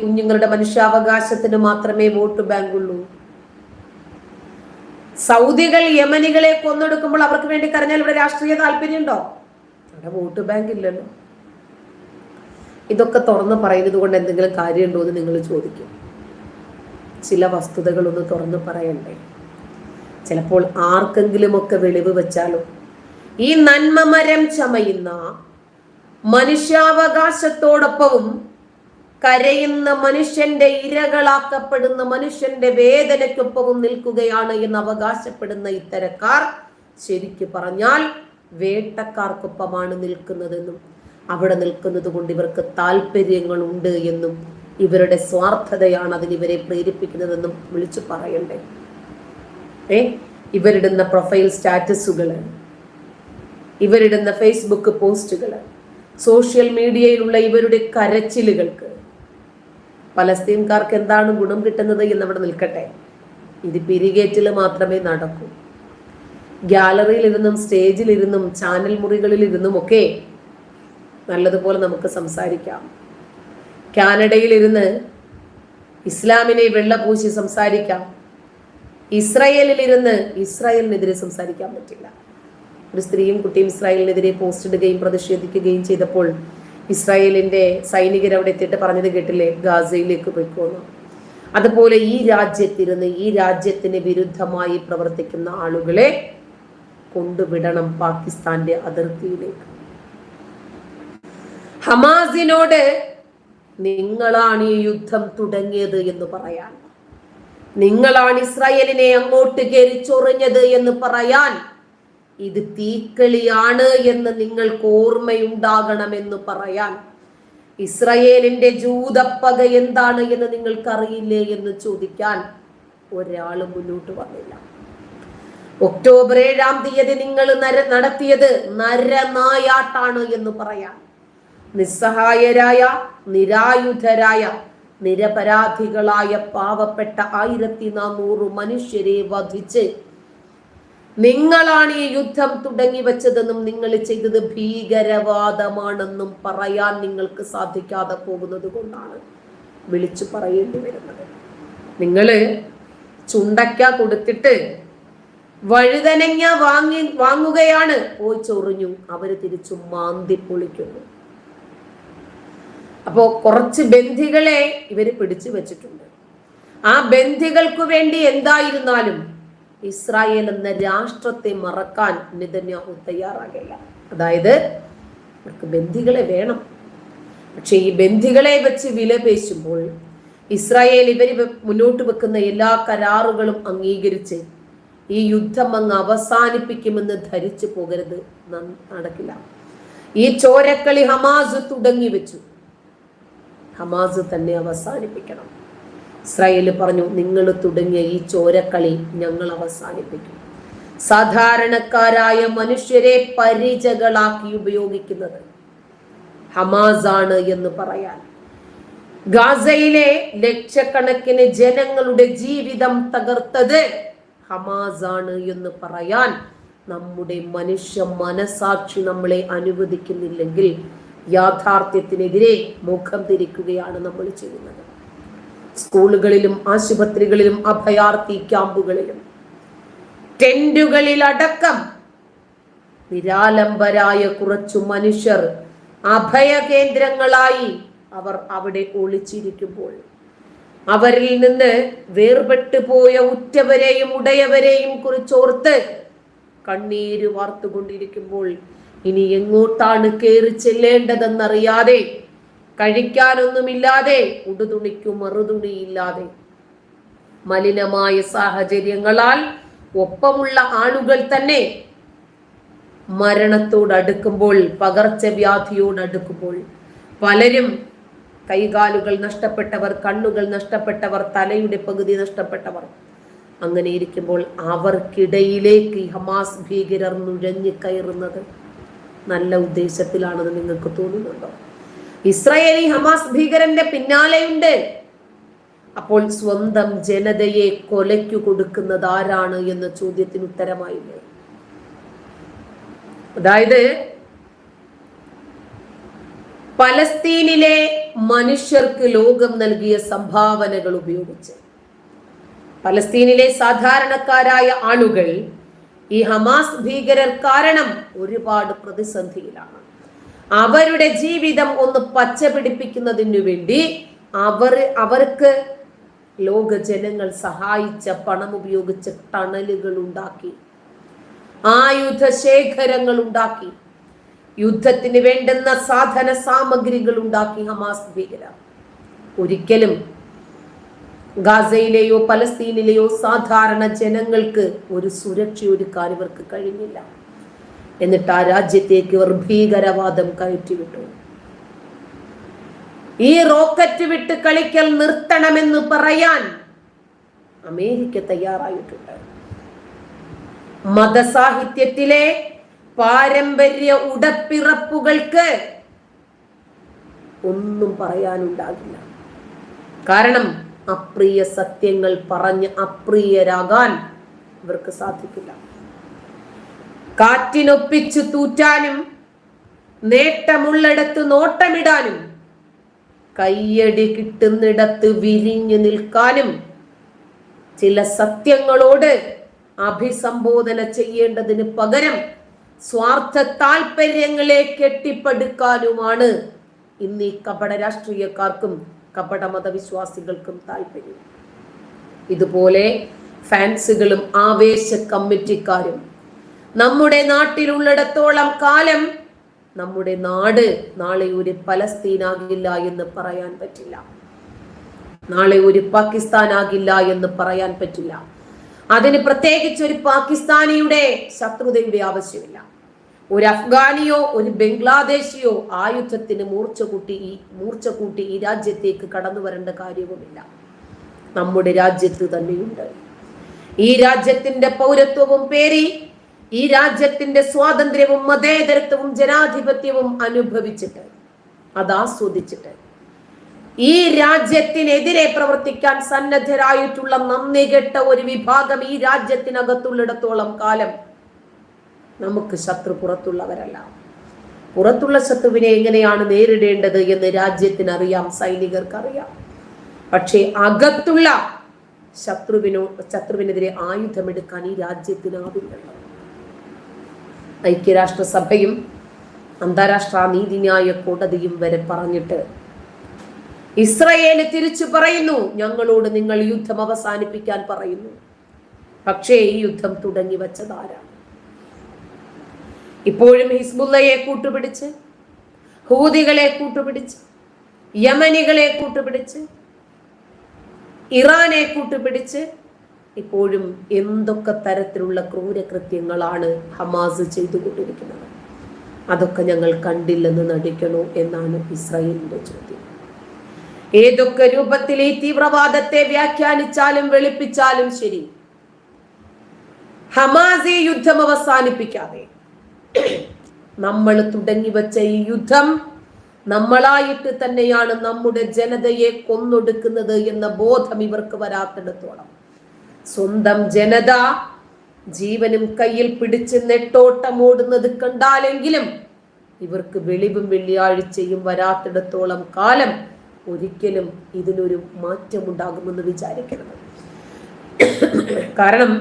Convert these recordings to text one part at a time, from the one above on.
കുഞ്ഞുങ്ങളുടെ മനുഷ്യാവകാശത്തിന് മാത്രമേ vote bank ഉള്ളൂ. സൗദികൾ യമനികളെ കൊന്നൊടുക്കുമ്പോൾ അവർക്ക് വേണ്ടി കരഞ്ഞാൽ ഇവിടെ രാഷ്ട്രീയ താല്പര്യമുണ്ടോ? അവിടെ വോട്ട് ബാങ്ക് ഇല്ലല്ലോ. ഇതൊക്കെ തുറന്ന് പറയുന്നത് കൊണ്ട് എന്തെങ്കിലും കാര്യമുണ്ടോ എന്ന് നിങ്ങൾ ചോദിക്കും. ചില വസ്തുതകളൊന്ന് തുറന്ന് പറയണ്ടേ? ചിലപ്പോൾ ആർക്കെങ്കിലുമൊക്കെ വെളിവ് വെച്ചാലോ. ഈ നന്മ മരം ചമയുന്ന മനുഷ്യാവകാശത്തോടൊപ്പവും കരയുന്ന മനുഷ്യന്റെ ഇരകളാക്കപ്പെടുന്ന മനുഷ്യന്റെ വേദനയ്ക്കൊപ്പവും നിൽക്കുകയാണ് എന്ന് അവകാശപ്പെടുന്ന ഇത്തരക്കാർ ശരിക്ക് പറഞ്ഞാൽ വേട്ടക്കാർക്കൊപ്പമാണ് നിൽക്കുന്നതെന്നും അവിടെ നിൽക്കുന്നത് കൊണ്ട് ഇവർക്ക് താല്പര്യങ്ങൾ ഉണ്ട് എന്നും ഇവരുടെ സ്വാർത്ഥതയാണ് അതിനിവരെ പ്രേരിപ്പിക്കുന്നതെന്നും വിളിച്ചു പറയണ്ടേ? ഇവരിടുന്ന പ്രൊഫൈൽ സ്റ്റാറ്റസുകള്, ഇവരിടുന്ന ഫേസ്ബുക്ക് പോസ്റ്റുകള്, സോഷ്യൽ മീഡിയയിലുള്ള ഇവരുടെ കരച്ചിലുകൾക്ക് പലസ്തീൻകാർക്ക് എന്താണ് ഗുണം കിട്ടുന്നത് എന്നവിടെ നിൽക്കട്ടെ. ഇത് പിരികേറ്റിൽ മാത്രമേ നടക്കൂ. ഗ്യാലറിയിലിരുന്നും സ്റ്റേജിലിരുന്നും ചാനൽ മുറികളിലിരുന്നും ഒക്കെ നല്ലതുപോലെ നമുക്ക് സംസാരിക്കാം. കാനഡയിലിരുന്ന് ഇസ്ലാമിനെ വെള്ളപൂശി സംസാരിക്കാം. ഇസ്രായേലിലിരുന്ന് ഇസ്രായേലിനെതിരെ സംസാരിക്കാൻ പറ്റില്ല. ഒരു സ്ത്രീയും കുട്ടിയും ഇസ്രായേലിനെതിരെ പോസ്റ്റ് ഇടുകയും പ്രതിഷേധിക്കുകയും ചെയ്തപ്പോൾ ഇസ്രായേലിന്റെ സൈനികർ അവിടെ എത്തിയിട്ട് പറഞ്ഞത് കേട്ടില്ലേ, ഗാസയിലേക്ക് പോയിക്കോന്നു. അതുപോലെ ഈ രാജ്യത്തിരുന്ന് ഈ രാജ്യത്തിന് വിരുദ്ധമായി പ്രവർത്തിക്കുന്ന ആളുകളെ കൊണ്ടുവിടണം പാകിസ്ഥാന്റെ അതിർത്തിയിലേക്ക്. ഹമാസിനോട് നിങ്ങളാണ് ഈ യുദ്ധം തുടങ്ങിയത് എന്ന് പറയാൻ, നിങ്ങളാണ് ഇസ്രായേലിനെ അങ്ങോട്ട് കയറി ചൊറിഞ്ഞത് എന്ന് പറയാൻ, ഇത് തീക്കളിയാണ് എന്ന് നിങ്ങൾക്ക് ഓർമ്മയുണ്ടാകണമെന്ന് പറയാൻ, ഇസ്രായേലിന്റെ ജൂതപ്പക എന്താണ് എന്ന് നിങ്ങൾക്കറിയില്ലേ എന്ന് ചോദിക്കാൻ ഒരാളും മുന്നോട്ട് വന്നില്ല. ഒക്ടോബർ 7-ാം തീയതി നിങ്ങൾ നടത്തിയത് നരനായാട്ടാണ് എന്ന് പറയാൻ, നിസ്സഹായരായ നിരായുധരായ നിരപരാധികളായ പാവപ്പെട്ട 1400 മനുഷ്യരെ വധിച്ച് നിങ്ങളാണ് ഈ യുദ്ധം തുടങ്ങി വെച്ചതെന്നും നിങ്ങൾ ചെയ്തത് ഭീകരവാദമാണെന്നും പറയാൻ നിങ്ങൾക്ക് സാധിക്കാതെ പോകുന്നത് കൊണ്ടാണ് വിളിച്ചു പറയേണ്ടി വരുന്നത്. നിങ്ങള് ചുണ്ടക്ക കൊടുത്തിട്ട് വഴുതനങ്ങ വാങ്ങുകയാണ്, പോയി ചൊറിഞ്ഞു, അവര് തിരിച്ചു മാന്തി പൊളിക്കുന്നു. അപ്പോ കുറച്ച് ബന്ധികളെ ഇവര് പിടിച്ചു വെച്ചിട്ടുണ്ട്. ആ ബന്ധികൾക്ക് വേണ്ടി എന്തായിരുന്നാലും ഇസ്രായേൽ എന്ന രാഷ്ട്രത്തെ മറക്കാൻ നെതന്യാഹു തയ്യാറാകില്ല. അതായത് അവർക്ക് ബന്ധികളെ വേണം. പക്ഷെ ഈ ബന്ധികളെ വെച്ച് വിലപേശുമ്പോൾ ഇസ്രായേൽ ഇവര് മുന്നോട്ട് വെക്കുന്ന എല്ലാ കരാറുകളും അംഗീകരിച്ച് ഈ യുദ്ധം അങ്ങ് അവസാനിപ്പിക്കുമെന്ന് ധരിച്ചു പോകരുത്, നടക്കില്ല. ഈ ചോരക്കളി ഹമാസ് തുടങ്ങി വെച്ചു, ഹമാസ് തന്നെ അവസാനിപ്പിക്കണം. ഇസ്രായേൽ പറഞ്ഞു, നിങ്ങൾ തുടങ്ങിയ ഈ ചോരക്കളി ഞങ്ങൾ അവസാനിപ്പിക്കും. സാധാരണക്കാരായ മനുഷ്യരെ പരിചകളാക്കി ഉപയോഗിക്കുന്നത് ഹമാസാണ് എന്ന് പറയാൻ, ഗാസയിലെ ലക്ഷക്കണക്കിന് ജനങ്ങളുടെ ജീവിതം തകർത്തത് ഹമാസാണ് എന്ന് പറയാൻ നമ്മുടെ മനുഷ്യ മനസാക്ഷി നമ്മളെ അനുവദിക്കുന്നില്ലെങ്കിൽ യാഥാർത്ഥ്യത്തിനെതിരെ മുഖം തിരിക്കുകയാണ് നമ്മൾ ചെയ്യുന്നത്. സ്കൂളുകളിലും ആശുപത്രികളിലും അഭയാർത്ഥി ക്യാമ്പുകളിലും ടെന്റുകളിലടക്കം നിരാലംബരായ കുറച്ചു മനുഷ്യർ അഭയ കേന്ദ്രങ്ങളായി അവർ അവിടെ ഒളിച്ചിരിക്കുമ്പോൾ, അവരിൽ നിന്ന് വേർപെട്ടു പോയ ഉറ്റവരെയും ഉടയവരെയും കുറിച്ചോർത്ത് കണ്ണീര് വാർത്തുകൊണ്ടിരിക്കുമ്പോൾ ഇനി എങ്ങോട്ടാണ് കയറി ചെല്ലേണ്ടതെന്നറിയാതെ, കഴിക്കാനൊന്നുമില്ലാതെ, ഉടുതുണിക്കും മറുതുണിയില്ലാതെ, മലിനമായ സാഹചര്യങ്ങളാൽ ഒപ്പമുള്ള ആളുകൾ തന്നെ മരണത്തോടടുക്കുമ്പോൾ, പകർച്ചവ്യാധിയോടടുക്കുമ്പോൾ, പലരും കൈകാലുകൾ നഷ്ടപ്പെട്ടവർ, കണ്ണുകൾ നഷ്ടപ്പെട്ടവർ, തലയുടെ പകുതി നഷ്ടപ്പെട്ടവർ, അങ്ങനെ ഇരിക്കുമ്പോൾ അവർക്കിടയിലേക്ക് ഹമാസ് ഭീകരർ നുഴഞ്ഞു കയറുന്നത് നല്ല ഉദ്ദേശത്തിലാണെന്ന് നിങ്ങൾക്ക് തോന്നുന്നുണ്ടോ? ഇസ്രായേലി ഹമാസ് ഭീകരന്റെ പിന്നാലെയുണ്ട്. അപ്പോൾ സ്വന്തം ജനതയെ കൊലയ്ക്കു കൊടുക്കുന്നത് ആരാണ് എന്ന ചോദ്യത്തിന് ഉത്തരമായില്ലേ? അതായത് പലസ്തീനിലെ മനുഷ്യർക്ക് ലോകം നൽകിയ സംഭാവനകൾ ഉപയോഗിച്ച് പലസ്തീനിലെ സാധാരണക്കാരായ ആളുകൾ ഈ ഹമാസ് ഭീകരർ കാരണം ഒരുപാട് പ്രതിസന്ധിയിലാണ്. അവരുടെ ജീവിതം ഒന്ന് പച്ച പിടിപ്പിക്കുന്നതിനു വേണ്ടി അവർക്ക് ലോക ജനങ്ങൾ സഹായിച്ച പണം ഉപയോഗിച്ച് ടണലുകൾ ഉണ്ടാക്കി, ആയുധ ശേഖരങ്ങൾ ഉണ്ടാക്കി, യുദ്ധത്തിന് വേണ്ടുന്ന സാധന സാമഗ്രികൾ ഉണ്ടാക്കി ഹമാസ് ഭീകരർ. ഒരിക്കലും ഗാസയിലെയോ പലസ്തീനിലെയോ സാധാരണ ജനങ്ങൾക്ക് ഒരു സുരക്ഷ ഒരുക്കാൻ ഇവർക്ക് കഴിഞ്ഞില്ല. എന്നിട്ട് ആ രാജ്യത്തേക്ക് ഇവർ ഭീകരവാദം കയറ്റിവിട്ടു. ഈ റോക്കറ്റ് വിട്ട് കളിക്കൽ നിർത്തണമെന്ന് പറയാൻ അമേരിക്ക തയ്യാറായിട്ടുണ്ട്. മതസാഹിത്യത്തിലെ പാരമ്പര്യ ഉടപ്പിറപ്പുകൾക്ക് ഒന്നും പറയാനുണ്ടാകില്ല. കാരണം അപ്രിയ സത്യങ്ങൾ പറഞ്ഞ് അപ്രിയരാകാൻ ഇവർക്ക് സാധിക്കില്ല. കാറ്റിനൊപ്പിച്ചു തൂറ്റാനും നേട്ടമുള്ളിടത്ത് നോട്ടമിടാനും കയ്യടി കിട്ടുന്നിടത്ത് വിരിഞ്ഞു നിൽക്കാനും ചില സത്യങ്ങളോട് അഭിസംബോധന ചെയ്യേണ്ടതിന് പകരം സ്വാർത്ഥ താല്പര്യങ്ങളെ കെട്ടിപ്പടുക്കാനുമാണ് ഇന്ന് ഈ കപട രാഷ്ട്രീയക്കാർക്കും കപട മതവിശ്വാസികൾക്കും താല്പര്യം. ഇതുപോലെ ഫാൻസുകളും ആവേശ കമ്മിറ്റിക്കാരും നമ്മുടെ നാട്ടിലുള്ളിടത്തോളം കാലം നമ്മുടെ നാട് നാളെ ഒരു പലസ്തീനാകില്ല എന്ന് പറയാൻ പറ്റില്ല, നാളെ ഒരു പാകിസ്ഥാൻ ആകില്ല എന്ന് പറയാൻ പറ്റില്ല. അതിന് പ്രത്യേകിച്ച് ഒരു പാകിസ്ഥാനിയുടെ ശത്രുതയുടെ ആവശ്യമില്ല. ഒരു അഫ്ഗാനിയോ ഒരു ബംഗ്ലാദേശിയോ ആയുധത്തിന് മൂർച്ച കൂട്ടി ഈ രാജ്യത്തേക്ക് കടന്നു വരേണ്ട കാര്യവുമില്ല. നമ്മുടെ രാജ്യത്ത് തന്നെയുണ്ട്. ഈ രാജ്യത്തിന്റെ പൗരത്വവും പേറി ഈ രാജ്യത്തിന്റെ സ്വാതന്ത്ര്യവും മതേതരത്വവും ജനാധിപത്യവും അനുഭവിച്ചിട്ട് അത് ആസ്വദിച്ചിട്ട് ഈ രാജ്യത്തിനെതിരെ പ്രവർത്തിക്കാൻ സന്നദ്ധരായിട്ടുള്ള നന്ദി കെട്ട ഒരു വിഭാഗം ഈ രാജ്യത്തിനകത്തുള്ളിടത്തോളം കാലം നമുക്ക് ശത്രു പുറത്തുള്ളവരല്ല. പുറത്തുള്ള ശത്രുവിനെ എങ്ങനെയാണ് നേരിടേണ്ടത് എന്ന് രാജ്യത്തിനറിയാം, സൈനികർക്കറിയാം. പക്ഷേ അകത്തുള്ള ശത്രുവിനെതിരെ ആയുധമെടുക്കാൻ ഈ രാജ്യത്തിനാവില്ലല്ലോ. ഐക്യരാഷ്ട്രസഭയും അന്താരാഷ്ട്ര നീതിന്യായ കോടതിയും വരെ പറഞ്ഞിട്ട് ഇസ്രയേല് തിരിച്ചു പറയുന്നു, ഞങ്ങളോട് നിങ്ങൾ യുദ്ധം അവസാനിപ്പിക്കാൻ പറയുന്നു. പക്ഷേ ഈ യുദ്ധം തുടങ്ങി വെച്ചതാരാണ്? ഇപ്പോഴും ഹിസ്ബുള്ളയെ കൂട്ടുപിടിച്ച്, ഹൂതികളെ കൂട്ടുപിടിച്ച്, യമനികളെ കൂട്ടുപിടിച്ച്, ഇറാനെ കൂട്ടുപിടിച്ച് ഇപ്പോഴും എന്തൊക്കെ തരത്തിലുള്ള ക്രൂരകൃത്യങ്ങളാണ് ഹമാസ് ചെയ്തുകൊണ്ടിരിക്കുന്നത്. അതൊക്കെ ഞങ്ങൾ കണ്ടില്ലെന്ന് നടിക്കണോ എന്നാണ് ഇസ്രായേലിന്റെ ചോദ്യം. ഏതൊക്കെ രൂപത്തിൽ ഈ തീവ്രവാദത്തെ വ്യാഖ്യാനിച്ചാലും വെളുപ്പിച്ചാലും ശരി, ഹമാസ് ഈ യുദ്ധം അവസാനിപ്പിക്കാതെ നമ്മൾ തുടങ്ങി വെച്ച ഈ യുദ്ധം നമ്മളായിട്ട് തന്നെയാണ് നമ്മുടെ ജനതയെ കൊന്നൊടുക്കുന്നത് എന്ന ബോധം ഇവർക്ക് വരാത്തിടത്തോളം സ്വന്തം ജനത ജീവനും കയ്യിൽ പിടിച്ച് നെട്ടോട്ടമോടുന്നത് കണ്ടാലെങ്കിലും ഇവർക്ക് വെളിവും വെള്ളിയാഴ്ചയും വരാത്തിടത്തോളം കാലം ഒരിക്കലും ഇതിനൊരു മാറ്റമുണ്ടാകുമെന്ന് വിചാരിക്കണം. കാരണം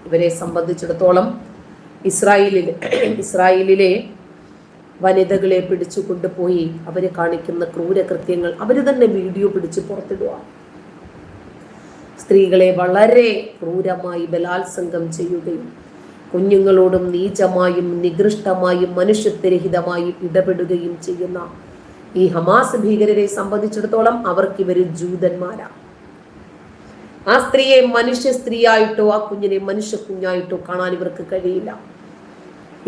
ഇവരെ സംബന്ധിച്ചിടത്തോളം ഇസ്രായേലിലെ വനിതകളെ പിടിച്ചു കൊണ്ടുപോയി അവര് കാണിക്കുന്ന ക്രൂരകൃത്യങ്ങൾ അവര് തന്നെ വീഡിയോ പിടിച്ച് പുറത്തിടുക. സ്ത്രീകളെ വളരെ ക്രൂരമായി ബലാത്സംഗം ചെയ്യുകയും കുഞ്ഞുങ്ങളോടും നീചമായും നികൃഷ്ടമായും മനുഷ്യത്വരഹിതമായും ഇടപെടുകയും ചെയ്യുന്ന ഈ ഹമാസ് ഭീകരരെ സംബന്ധിച്ചിടത്തോളം അവർക്ക് ഇവര് ജൂതന്മാരാണ്. ആ സ്ത്രീയെ മനുഷ്യ സ്ത്രീയായിട്ടോ ആ കുഞ്ഞിനെ മനുഷ്യ കുഞ്ഞായിട്ടോ കാണാൻ ഇവർക്ക് കഴിയില്ല.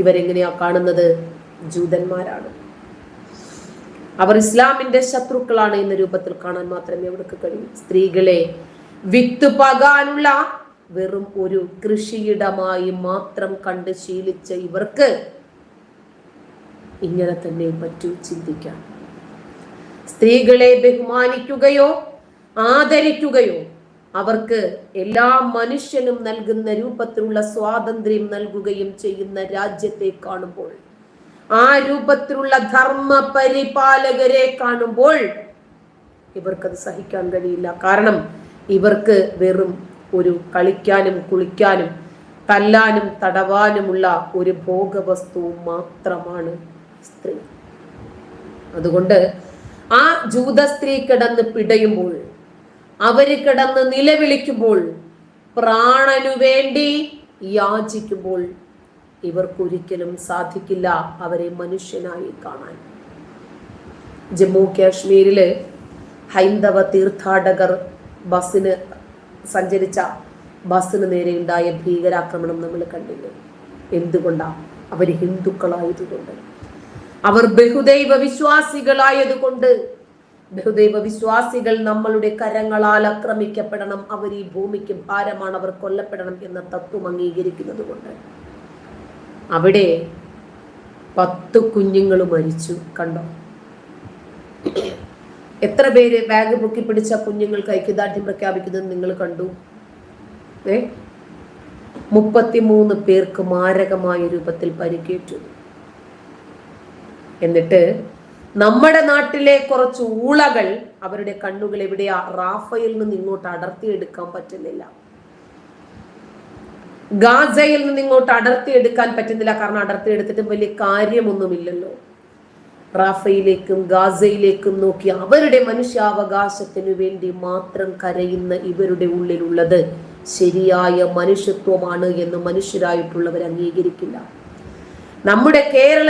ഇവരെങ്ങനെയാ കാണുന്നത്? ജൂതന്മാരാണ്. അവർ ഇസ്ലാമിന്റെ ശത്രുക്കളാണ് എന്ന രൂപത്തിൽ കാണാൻ മാത്രമേ അവർക്ക് കഴിയൂ. സ്ത്രീകളെ വിത്തുപാകാനുള്ള വെറും ഒരു കൃഷിയിടമായി മാത്രം കണ്ട് ശീലിച്ച ഇവർക്ക് ഇങ്ങനെ തന്നെ പറ്റൂ ചിന്തിക്കാം. സ്ത്രീകളെ ബഹുമാനിക്കുകയോ ആദരിക്കുകയോ അവർക്ക് എല്ലാ മനുഷ്യനും നൽകുന്ന രൂപത്തിലുള്ള സ്വാതന്ത്ര്യം നൽകുകയും ചെയ്യുന്ന രാജ്യത്തെ കാണുമ്പോൾ ആ രൂപത്തിലുള്ള ധർമ്മ പരിപാലകരെ കാണുമ്പോൾ ഇവർക്കത് സഹിക്കാൻ കഴിയില്ല. കാരണം ഇവർക്ക് വെറും ഒരു കളിക്കാനും കുളിക്കാനും തല്ലാനും തടവാനുമുള്ള ഒരു ഭോഗവസ്തു മാത്രമാണ് സ്ത്രീ. അതുകൊണ്ട് ആ ജൂത സ്ത്രീ കിടന്ന് പിടയുമ്പോൾ, അവര് കിടന്ന് നിലവിളിക്കുമ്പോൾ, പ്രാണനു വേണ്ടി യാചിക്കുമ്പോൾ ഇവർക്കൊരിക്കലും സാധിക്കില്ല അവരെ മനുഷ്യനായി കാണാൻ. ജമ്മു കാശ്മീരില് ഹൈന്ദവ തീർത്ഥാടകർ സഞ്ചരിച്ച ബസ്സിന് നേരെ ഉണ്ടായ ഭീകരാക്രമണം നമ്മൾ കണ്ടില്ലേ? എന്തുകൊണ്ടാ? അവർ ഹിന്ദുക്കളായതുകൊണ്ട്, അവർ ബഹുദൈവ വിശ്വാസികളായതുകൊണ്ട്. ബഹുദൈവ വിശ്വാസികൾ നമ്മളുടെ കരങ്ങളാൽ ആക്രമിക്കപ്പെടണം, അവർ ഈ ഭൂമിക്ക് ഭാരമാണ്, അവർ കൊല്ലപ്പെടണം എന്ന തത്വം അംഗീകരിക്കുന്നത് കൊണ്ട്. അവിടെ 10 കുഞ്ഞുങ്ങൾ മരിച്ചു. കണ്ടോ? എത്ര പേര് ബാഗ് പൊക്കി പിടിച്ച കുഞ്ഞുങ്ങൾക്ക് ഐക്യദാർഢ്യം പ്രഖ്യാപിക്കുന്നത് നിങ്ങൾ കണ്ടു? 33 പേർക്ക് മാരകമായ രൂപത്തിൽ പരിക്കേറ്റു. എന്നിട്ട് നമ്മുടെ നാട്ടിലെ കുറച്ച് ഊളകൾ അവരുടെ കണ്ണുകൾ എവിടെയാ? റാഫയിൽ നിന്ന് ഇങ്ങോട്ട് അടർത്തിയെടുക്കാൻ പറ്റുന്നില്ല, ഗാസയിൽ നിന്ന് ഇങ്ങോട്ട് അടർത്തിയെടുക്കാൻ പറ്റുന്നില്ല. കാരണം അടർത്തിയെടുത്തിട്ട് വലിയ കാര്യമൊന്നുമില്ലല്ലോ. റാഫയിലേക്കും ഗാസയിലേക്കും നോക്കി അവരുടെ മനുഷ്യാവകാശത്തിനു വേണ്ടി മാത്രം കരയുന്ന ഇവരുടെ ഉള്ളിലുള്ളത് ശരിയായ മനുഷ്യത്വമാണ് എന്ന് മനുഷ്യരായിട്ടുള്ളവർ അംഗീകരിക്കില്ല. നമ്മുടെ കേരള